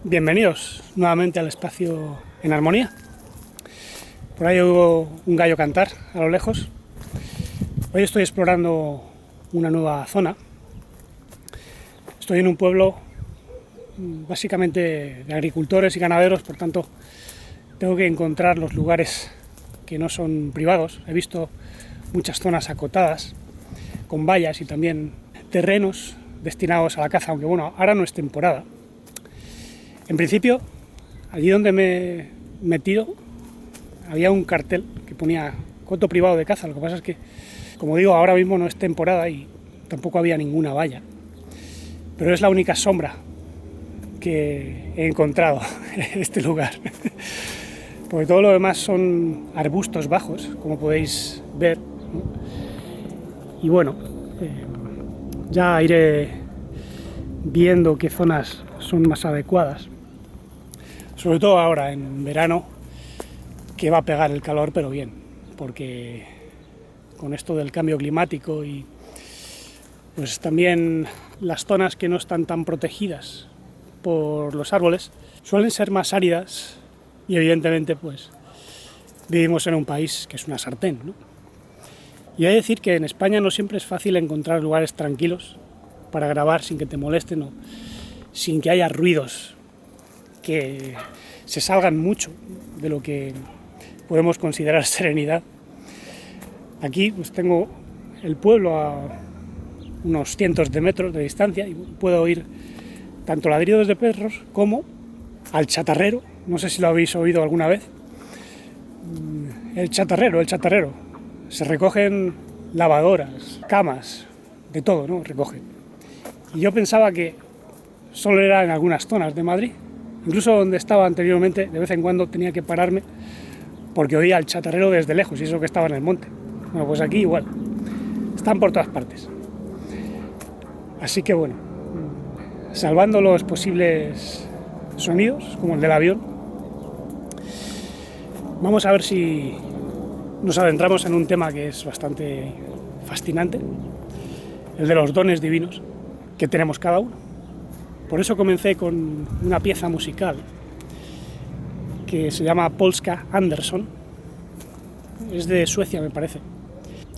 Bienvenidos nuevamente al espacio en armonía. Por ahí oigo un gallo cantar a lo lejos. Hoy estoy explorando una nueva zona. Estoy en un pueblo básicamente de agricultores y ganaderos, por tanto tengo que encontrar los lugares que no son privados. He visto muchas zonas acotadas con vallas y también terrenos destinados a la caza, aunque bueno, ahora no es temporada. En principio, allí donde me he metido, había un cartel que ponía coto privado de caza. Lo que pasa es que, como digo, ahora mismo no es temporada y tampoco había ninguna valla. Pero es la única sombra que he encontrado en este lugar. Porque todo lo demás son arbustos bajos, como podéis ver, ¿no? Y bueno, ya iré viendo qué zonas son más adecuadas. Sobre todo ahora, en verano, que va a pegar el calor, pero bien, porque con esto del cambio climático y pues también las zonas que no están tan protegidas por los árboles suelen ser más áridas y evidentemente pues vivimos en un país que es una sartén, ¿no? Y hay que decir que en España no siempre es fácil encontrar lugares tranquilos para grabar sin que te molesten o sin que haya ruidos que se salgan mucho de lo que podemos considerar serenidad. Aquí pues tengo el pueblo a unos cientos de metros de distancia y puedo oír tanto ladridos de perros como al chatarrero. No sé si lo habéis oído alguna vez. El chatarrero. Se recogen lavadoras, camas, de todo, ¿no? Recogen. Y yo pensaba que solo era en algunas zonas de Madrid. Incluso donde estaba anteriormente, de vez en cuando tenía que pararme porque oía al chatarrero desde lejos, y eso que estaba en el monte. Bueno, pues aquí igual. Están por todas partes. Así que bueno, salvando los posibles sonidos, como el del avión, vamos a ver si nos adentramos en un tema que es bastante fascinante, el de los dones divinos que tenemos cada uno. Por eso comencé con una pieza musical que se llama Polska Andersson. Es de Suecia, me parece.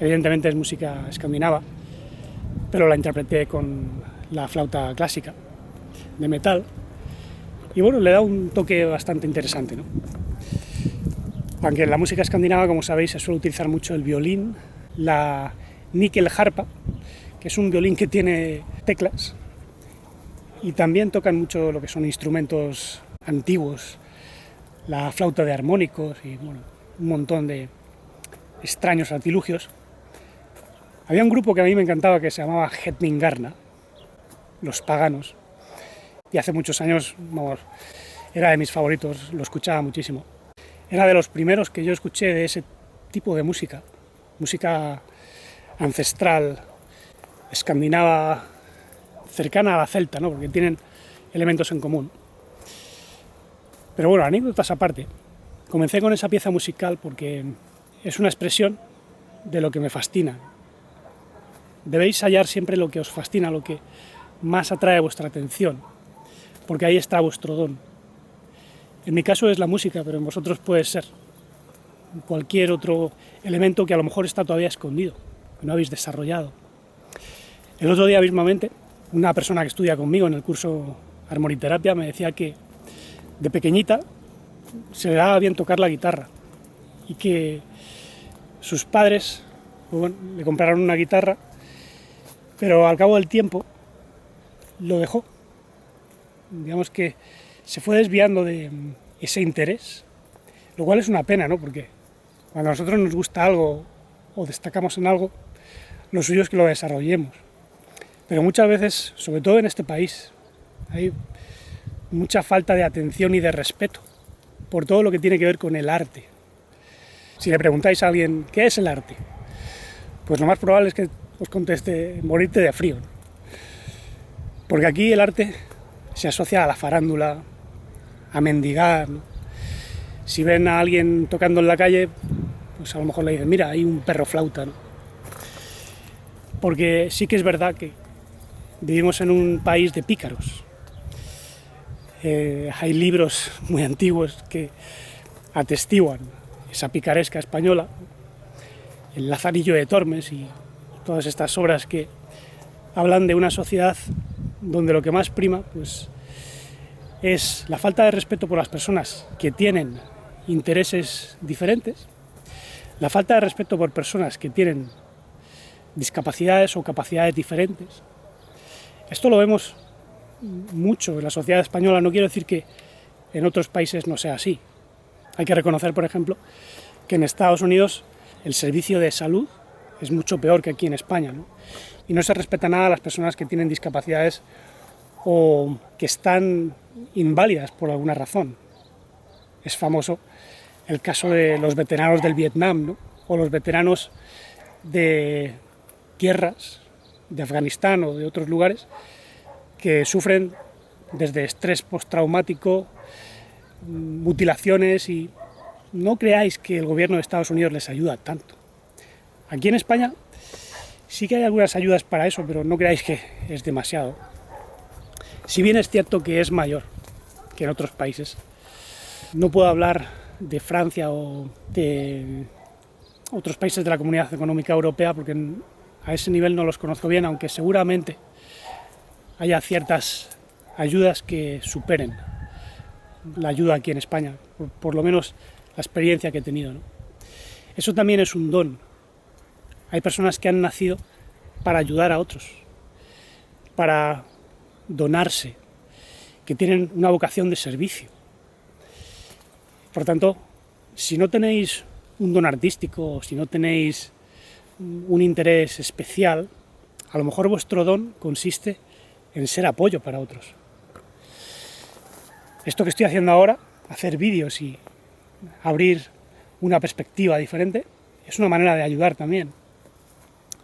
Evidentemente es música escandinava, pero la interpreté con la flauta clásica de metal. Y bueno, le da un toque bastante interesante, ¿no? Aunque en la música escandinava, como sabéis, se suele utilizar mucho el violín, la níquelharpa, que es un violín que tiene teclas, y también tocan mucho lo que son instrumentos antiguos, la flauta de armónicos y bueno, un montón de extraños artilugios. Había un grupo que a mí me encantaba que se llamaba Hetningarna, los paganos, y hace muchos años, vamos, era de mis favoritos, lo escuchaba muchísimo. Era de los primeros que yo escuché de ese tipo de música ancestral, escandinava, cercana a la celta, ¿no? Porque tienen elementos en común. Pero bueno, anécdotas aparte, comencé con esa pieza musical porque es una expresión de lo que me fascina. Debéis hallar siempre lo que os fascina, lo que más atrae vuestra atención, porque ahí está vuestro don. En mi caso es la música, pero en vosotros puede ser cualquier otro elemento que a lo mejor está todavía escondido, que no habéis desarrollado. El otro día mismamente, una persona que estudia conmigo en el curso Armoniterapia me decía que de pequeñita se le daba bien tocar la guitarra y que sus padres, bueno, le compraron una guitarra, pero al cabo del tiempo lo dejó. Digamos que se fue desviando de ese interés, lo cual es una pena, ¿no? Porque cuando a nosotros nos gusta algo o destacamos en algo, lo suyo es que lo desarrollemos. Pero muchas veces, sobre todo en este país, hay mucha falta de atención y de respeto por todo lo que tiene que ver con el arte. Si le preguntáis a alguien, ¿qué es el arte? Pues lo más probable es que os conteste, morirte de frío, ¿no? Porque aquí el arte se asocia a la farándula, a mendigar, ¿no? Si ven a alguien tocando en la calle, pues a lo mejor le dicen, mira, hay un perro flauta, ¿no? Porque sí que es verdad que vivimos en un país de pícaros. Hay libros muy antiguos que atestiguan esa picaresca española, el Lazarillo de Tormes y todas estas obras que hablan de una sociedad donde lo que más prima pues, es la falta de respeto por las personas que tienen intereses diferentes, la falta de respeto por personas que tienen discapacidades o capacidades diferentes. Esto lo vemos mucho en la sociedad española, no quiero decir que en otros países no sea así. Hay que reconocer, por ejemplo, que en Estados Unidos el servicio de salud es mucho peor que aquí en España, ¿no? Y no se respeta nada a las personas que tienen discapacidades o que están inválidas por alguna razón. Es famoso el caso de los veteranos del Vietnam, ¿no? O los veteranos de guerras de Afganistán o de otros lugares que sufren desde estrés postraumático, mutilaciones, y no creáis que el gobierno de Estados Unidos les ayuda tanto. Aquí en España sí que hay algunas ayudas para eso, pero no creáis que es demasiado. Si bien es cierto que es mayor que en otros países, no puedo hablar de Francia o de otros países de la Comunidad Económica Europea porque a ese nivel no los conozco bien, aunque seguramente haya ciertas ayudas que superen la ayuda aquí en España, por lo menos la experiencia que he tenido, ¿no? Eso también es un don. Hay personas que han nacido para ayudar a otros, para donarse, que tienen una vocación de servicio. Por tanto, si no tenéis un don artístico, si no tenéis un interés especial, a lo mejor vuestro don consiste en ser apoyo para otros. Esto que estoy haciendo ahora, hacer vídeos y abrir una perspectiva diferente, es una manera de ayudar también.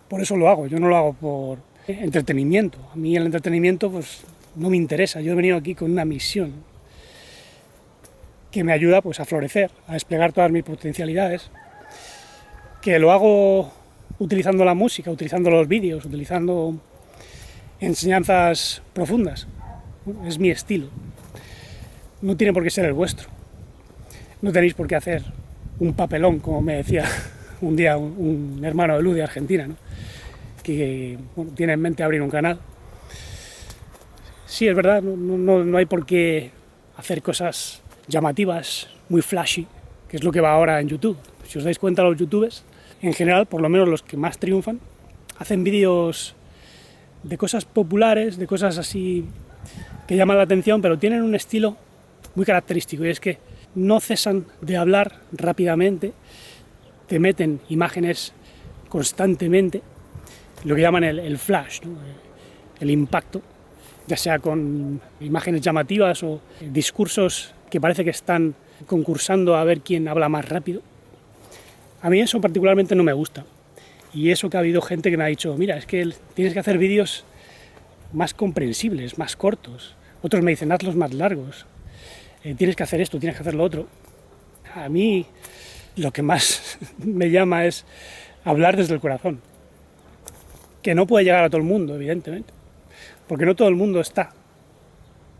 Por eso lo hago, yo no lo hago por entretenimiento. A mí el entretenimiento pues, no me interesa, yo he venido aquí con una misión que me ayuda pues, a florecer, a desplegar todas mis potencialidades, que lo hago utilizando la música, utilizando los vídeos, utilizando enseñanzas profundas. Es mi estilo. No tiene por qué ser el vuestro. No tenéis por qué hacer un papelón, como me decía un día un hermano de luz de Argentina, ¿no? Que bueno, tiene en mente abrir un canal. Sí, es verdad, no hay por qué hacer cosas llamativas, muy flashy, que es lo que va ahora en YouTube. Si os dais cuenta, los youtubers, en general, por lo menos los que más triunfan, hacen vídeos de cosas populares, de cosas así que llaman la atención, pero tienen un estilo muy característico, y es que no cesan de hablar rápidamente, te meten imágenes constantemente, lo que llaman el flash, ¿no? El impacto, ya sea con imágenes llamativas o discursos que parece que están concursando a ver quién habla más rápido. A mí eso particularmente no me gusta, y eso que ha habido gente que me ha dicho, mira, es que tienes que hacer vídeos más comprensibles, más cortos. Otros me dicen, hazlos más largos, tienes que hacer esto, tienes que hacer lo otro. A mí lo que más me llama es hablar desde el corazón, que no puede llegar a todo el mundo, evidentemente, porque no todo el mundo está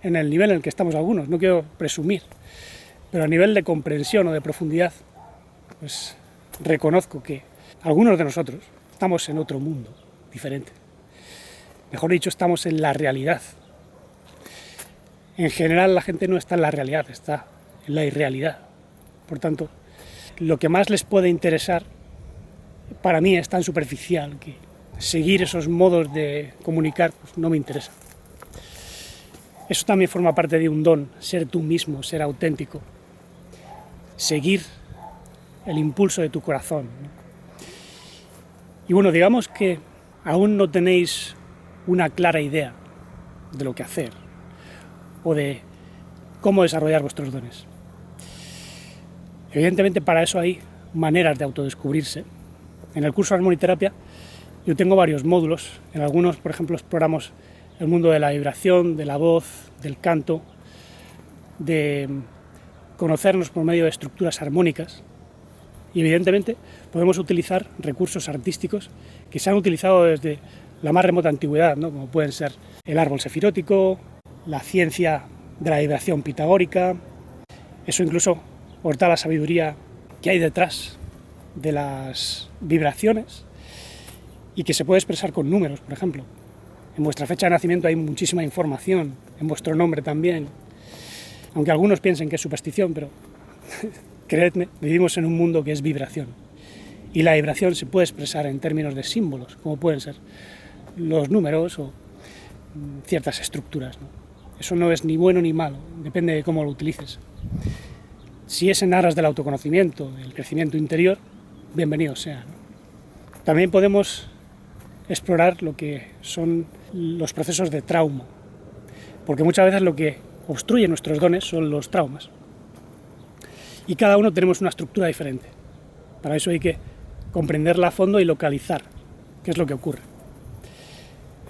en el nivel en el que estamos algunos, no quiero presumir, pero a nivel de comprensión o de profundidad, pues reconozco que algunos de nosotros estamos en otro mundo diferente. Mejor dicho, estamos en la realidad. En general la gente no está en la realidad, está en la irrealidad. Por tanto, lo que más les puede interesar para mí es tan superficial que seguir esos modos de comunicar pues, no me interesa. Eso también forma parte de un don, ser tú mismo, ser auténtico, seguir el impulso de tu corazón, ¿no? Y bueno, digamos que aún no tenéis una clara idea de lo que hacer o de cómo desarrollar vuestros dones. Evidentemente para eso hay maneras de autodescubrirse. En el curso de armoniterapia yo tengo varios módulos. En algunos, por ejemplo, exploramos el mundo de la vibración, de la voz, del canto, de conocernos por medio de estructuras armónicas. Y evidentemente podemos utilizar recursos artísticos que se han utilizado desde la más remota antigüedad, ¿no? Como pueden ser el árbol sefirótico, la ciencia de la vibración pitagórica. Eso incluso os da la sabiduría que hay detrás de las vibraciones y que se puede expresar con números, por ejemplo. En vuestra fecha de nacimiento hay muchísima información, en vuestro nombre también, aunque algunos piensen que es superstición, pero creedme, vivimos en un mundo que es vibración. Y la vibración se puede expresar en términos de símbolos, como pueden ser los números o ciertas estructuras, ¿no? Eso no es ni bueno ni malo, depende de cómo lo utilices. Si es en aras del autoconocimiento, del crecimiento interior, bienvenido sea, ¿no? También podemos explorar lo que son los procesos de trauma, porque muchas veces lo que obstruye nuestros dones son los traumas. Y cada uno tenemos una estructura diferente. Para eso hay que comprenderla a fondo y localizar qué es lo que ocurre.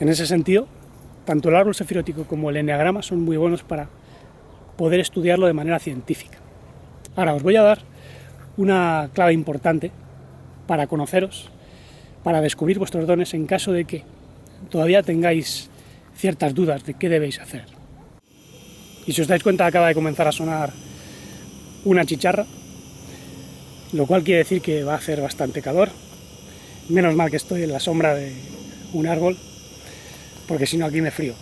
En ese sentido, tanto el árbol sefirótico como el eneagrama son muy buenos para poder estudiarlo de manera científica. Ahora os voy a dar una clave importante para conoceros, para descubrir vuestros dones en caso de que todavía tengáis ciertas dudas de qué debéis hacer. Y si os dais cuenta, acaba de comenzar a sonar una chicharra, lo cual quiere decir que va a hacer bastante calor. Menos mal que estoy en la sombra de un árbol, porque si no aquí me frío.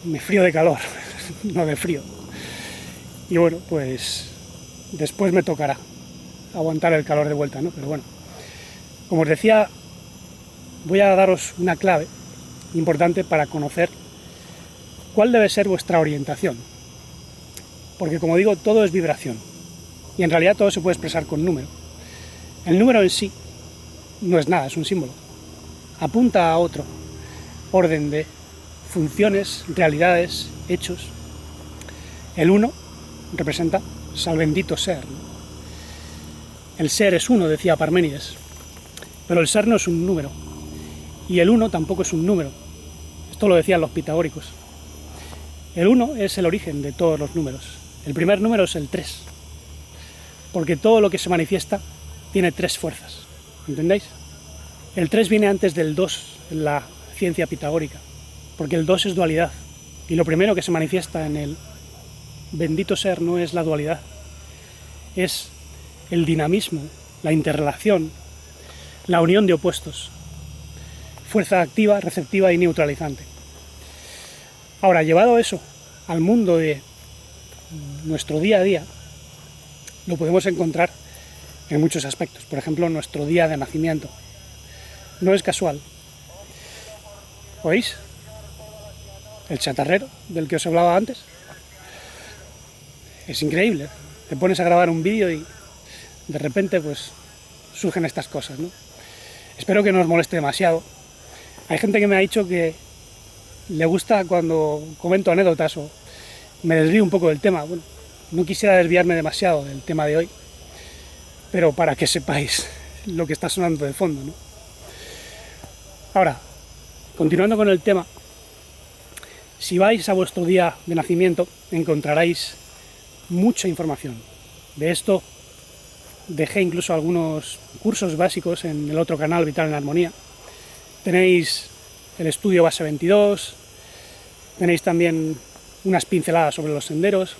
Me frío de calor, no de frío. Y bueno, pues después me tocará aguantar el calor de vuelta, ¿no? Pero bueno, como os decía, voy a daros una clave importante para conocer cuál debe ser vuestra orientación. Porque como digo, todo es vibración. Y en realidad todo se puede expresar con número. El número en sí no es nada, es un símbolo. Apunta a otro orden de funciones, realidades, hechos. El 1 representa al bendito ser, ¿no? El ser es uno, decía Parménides. Pero el ser no es un número. Y el 1 tampoco es un número. Esto lo decían los pitagóricos. El 1 es el origen de todos los números. El primer número es el 3. Porque todo lo que se manifiesta tiene 3 fuerzas. ¿Entendéis? El 3 viene antes del 2 en la ciencia pitagórica. Porque el 2 es dualidad. Y lo primero que se manifiesta en el bendito ser no es la dualidad. Es el dinamismo, la interrelación, la unión de opuestos. Fuerza activa, receptiva y neutralizante. Ahora, llevado eso al mundo de nuestro día a día, lo podemos encontrar en muchos aspectos. Por ejemplo, nuestro día de nacimiento. No es casual. ¿Oís? El chatarrero del que os hablaba antes. Es increíble. Te pones a grabar un vídeo y de repente pues surgen estas cosas, ¿no? Espero que no os moleste demasiado. Hay gente que me ha dicho que le gusta cuando comento anécdotas o me desvío un poco del tema. Bueno, no quisiera desviarme demasiado del tema de hoy, pero para que sepáis lo que está sonando de fondo, ¿no? Ahora, continuando con el tema, si vais a vuestro día de nacimiento encontraréis mucha información. De esto dejé incluso algunos cursos básicos en el otro canal, Vital en Armonía. Tenéis el estudio base 22, tenéis también unas pinceladas sobre los senderos,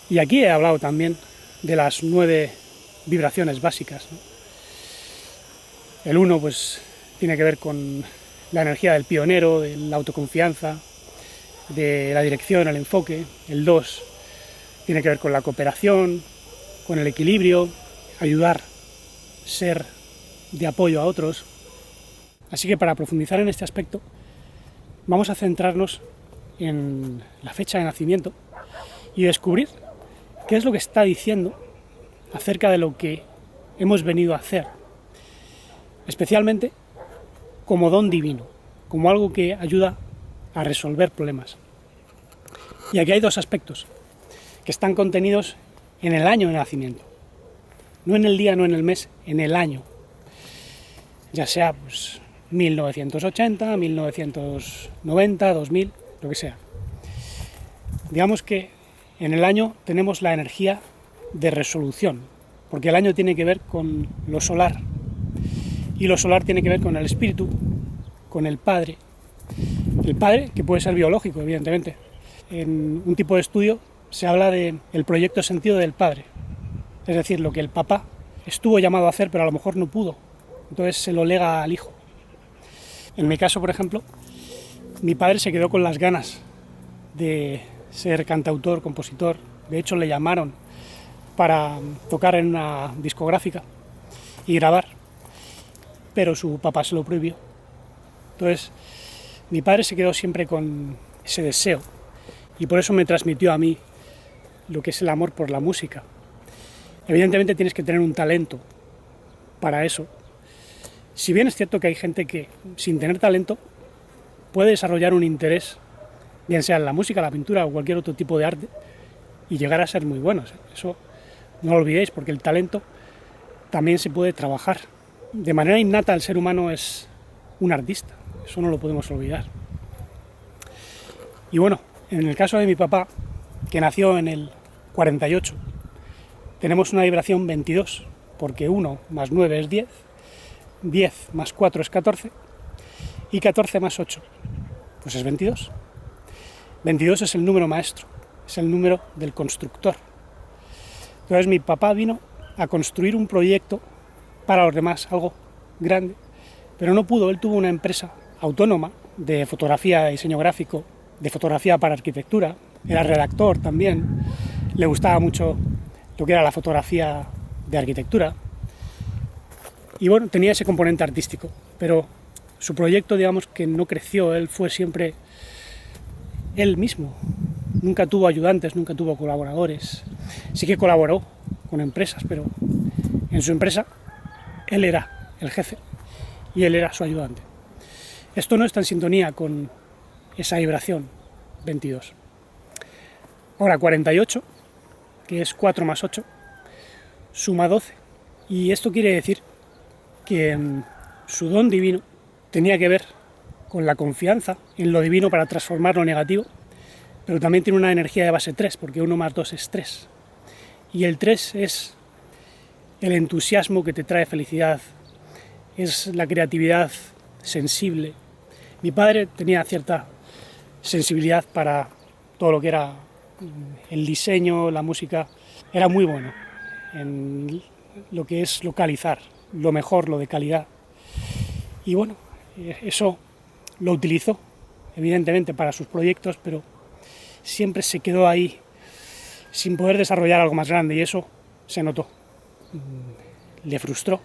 y aquí he hablado también de las 9 vibraciones básicas, ¿no? El 1 pues tiene que ver con la energía del pionero, de la autoconfianza, de la dirección, el enfoque. El 2 tiene que ver con la cooperación, con el equilibrio, ayudar, ser de apoyo a otros. Así que para profundizar en este aspecto, vamos a centrarnos en la fecha de nacimiento y descubrir qué es lo que está diciendo acerca de lo que hemos venido a hacer, especialmente como don divino, como algo que ayuda a resolver problemas. Y aquí hay 2 aspectos que están contenidos en el año de nacimiento, no en el día, no en el mes, en el año, ya sea pues 1980, 1990, 2000, lo que sea. Digamos que en el año tenemos la energía de resolución, porque el año tiene que ver con lo solar, y lo solar tiene que ver con el espíritu, con el padre que puede ser biológico, evidentemente, en un tipo de estudio se habla del proyecto sentido del padre. Es decir, lo que el papá estuvo llamado a hacer, pero a lo mejor no pudo. Entonces se lo lega al hijo. En mi caso, por ejemplo, mi padre se quedó con las ganas de ser cantautor, compositor. De hecho, le llamaron para tocar en una discográfica y grabar, pero su papá se lo prohibió. Entonces, mi padre se quedó siempre con ese deseo y por eso me transmitió a mí lo que es el amor por la música. Evidentemente tienes que tener un talento para eso. Si bien es cierto que hay gente que sin tener talento puede desarrollar un interés, bien sea en la música, la pintura o cualquier otro tipo de arte, y llegar a ser muy buenos. Eso no lo olvidéis, porque el talento también se puede trabajar. De manera innata el ser humano es un artista, eso no lo podemos olvidar. Y bueno, en el caso de mi papá, que nació en el 48, tenemos una vibración 22, porque 1 más 9 es 10, 10 más 4 es 14, y 14 más 8, pues es 22. 22 es el número maestro, es el número del constructor. Entonces mi papá vino a construir un proyecto para los demás, algo grande, pero no pudo. Él tuvo una empresa autónoma de fotografía, diseño gráfico, de fotografía para arquitectura, era redactor también, le gustaba mucho lo que era la fotografía de arquitectura, y bueno, tenía ese componente artístico, pero su proyecto, digamos, que no creció. Él fue siempre él mismo, nunca tuvo ayudantes, nunca tuvo colaboradores. Sí que colaboró con empresas, pero en su empresa él era el jefe y él era su ayudante. Esto no está en sintonía con esa vibración 22. Ahora 48, que es 4 más 8, suma 12. Y esto quiere decir que su don divino tenía que ver con la confianza en lo divino para transformar lo negativo, pero también tiene una energía de base 3, porque 1 más 2 es 3. Y el 3 es el entusiasmo que te trae felicidad, es la creatividad sensible. Mi padre tenía cierta sensibilidad para todo lo que era el diseño, la música. Era muy bueno en lo que es localizar lo mejor, lo de calidad. Y bueno, eso lo utilizó, evidentemente, para sus proyectos, pero siempre se quedó ahí sin poder desarrollar algo más grande, y eso se notó. Le frustró.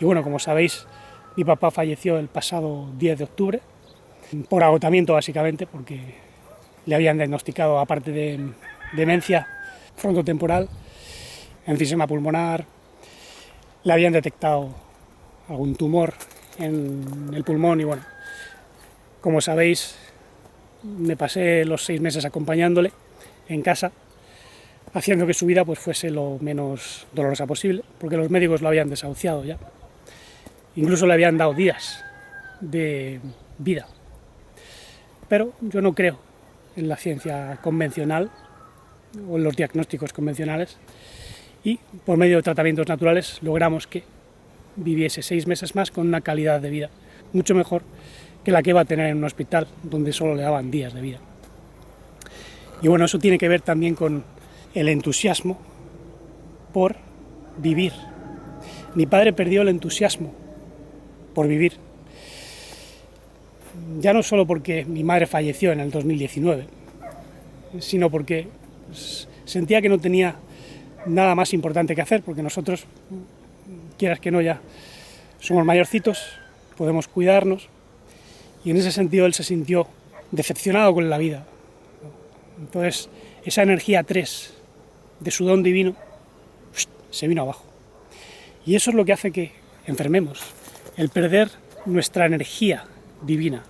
Y bueno, como sabéis, mi papá falleció el pasado 10 de octubre, por agotamiento básicamente, porque le habían diagnosticado, aparte de demencia frontotemporal, enfisema pulmonar, le habían detectado algún tumor en el pulmón y bueno, como sabéis, me pasé los 6 meses acompañándole en casa, haciendo que su vida pues fuese lo menos dolorosa posible, porque los médicos lo habían desahuciado ya. Incluso le habían dado días de vida. Pero yo no creo en la ciencia convencional o en los diagnósticos convencionales, y por medio de tratamientos naturales logramos que viviese 6 meses más con una calidad de vida mucho mejor que la que iba a tener en un hospital donde solo le daban días de vida. Y bueno, eso tiene que ver también con el entusiasmo por vivir. Mi padre perdió el entusiasmo por vivir, ya no solo porque mi madre falleció en el 2019, sino porque sentía que no tenía nada más importante que hacer, porque nosotros, quieras que no, ya somos mayorcitos, podemos cuidarnos, y en ese sentido él se sintió decepcionado con la vida. Entonces esa energía 3 de su don divino se vino abajo, y eso es lo que hace que enfermemos, el perder nuestra energía divina.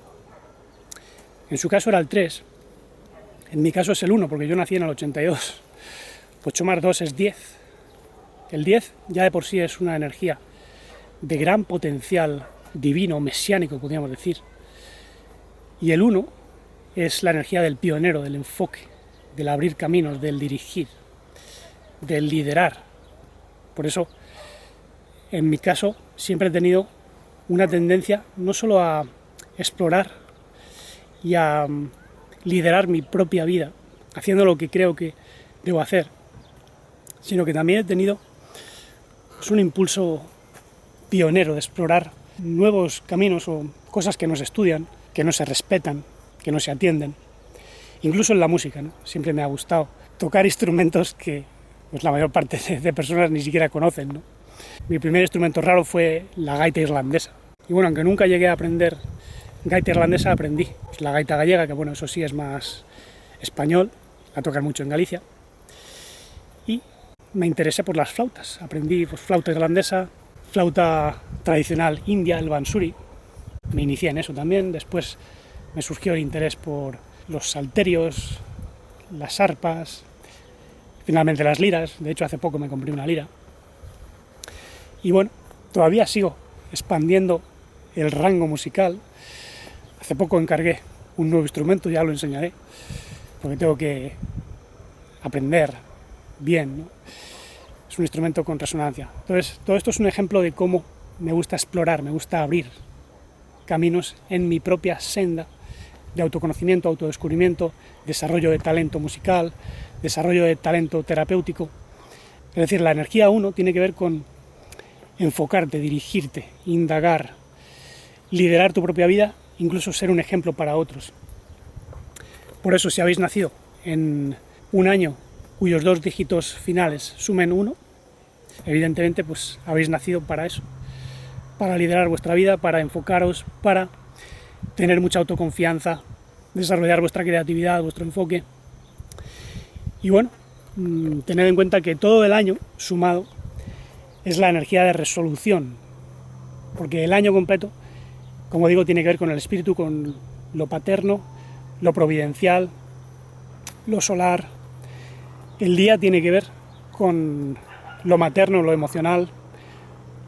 En su caso era el 3, en mi caso es el 1, porque yo nací en el 82. 8 más 2 es 10. El 10 ya de por sí es una energía de gran potencial divino, mesiánico, podríamos decir. Y el 1 es la energía del pionero, del enfoque, del abrir caminos, del dirigir, del liderar. Por eso, en mi caso, siempre he tenido una tendencia no solo a explorar y a liderar mi propia vida, haciendo lo que creo que debo hacer, sino que también he tenido pues, un impulso pionero de explorar nuevos caminos o cosas que no se estudian, que no se respetan, que no se atienden. Incluso en la música, ¿no? Siempre me ha gustado tocar instrumentos que pues, la mayor parte de personas ni siquiera conocen, ¿no? Mi primer instrumento raro fue la gaita irlandesa. Y bueno, aunque nunca llegué a aprender gaita irlandesa, aprendí pues, la gaita gallega, que bueno, eso sí es más español, la tocan mucho en Galicia. Y me interesé por las flautas. Aprendí pues, flauta irlandesa, flauta tradicional india, el bansuri. Me inicié en eso también. Después me surgió el interés por los salterios, las arpas, finalmente las liras. De hecho, hace poco me compré una lira. Y bueno, todavía sigo expandiendo el rango musical. Hace poco encargué un nuevo instrumento, ya lo enseñaré, porque tengo que aprender bien, ¿no? Es un instrumento con resonancia. Entonces, todo esto es un ejemplo de cómo me gusta explorar, me gusta abrir caminos en mi propia senda de autoconocimiento, autodescubrimiento, desarrollo de talento musical, desarrollo de talento terapéutico. Es decir, la energía 1 tiene que ver con enfocarte, dirigirte, indagar, liderar tu propia vida, incluso ser un ejemplo para otros. Por eso, si habéis nacido en un año cuyos 2 dígitos finales sumen 1, evidentemente pues habéis nacido para eso, para liderar vuestra vida, para enfocaros, para tener mucha autoconfianza, desarrollar vuestra creatividad, vuestro enfoque. Y bueno, tened en cuenta que todo el año sumado es la energía de resolución, porque el año completo, como digo, tiene que ver con el espíritu, con lo paterno, lo providencial, lo solar. El día tiene que ver con lo materno, lo emocional,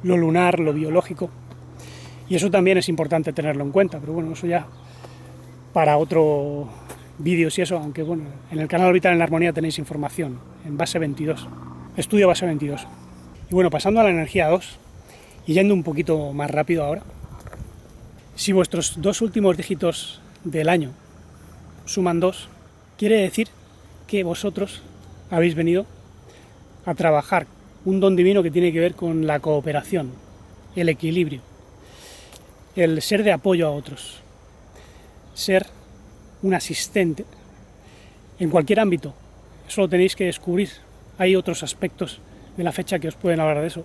lo lunar, lo biológico. Y eso también es importante tenerlo en cuenta, pero bueno, eso ya para otro vídeo y eso, aunque bueno, en el canal Vital en la Armonía tenéis información, en base 22, estudio base 22. Y bueno, pasando a la energía 2, y yendo un poquito más rápido ahora, si vuestros 2 últimos dígitos del año suman 2, quiere decir que vosotros habéis venido a trabajar un don divino que tiene que ver con la cooperación, el equilibrio, el ser de apoyo a otros, ser un asistente en cualquier ámbito. Eso lo tenéis que descubrir. Hay otros aspectos de la fecha que os pueden hablar de eso.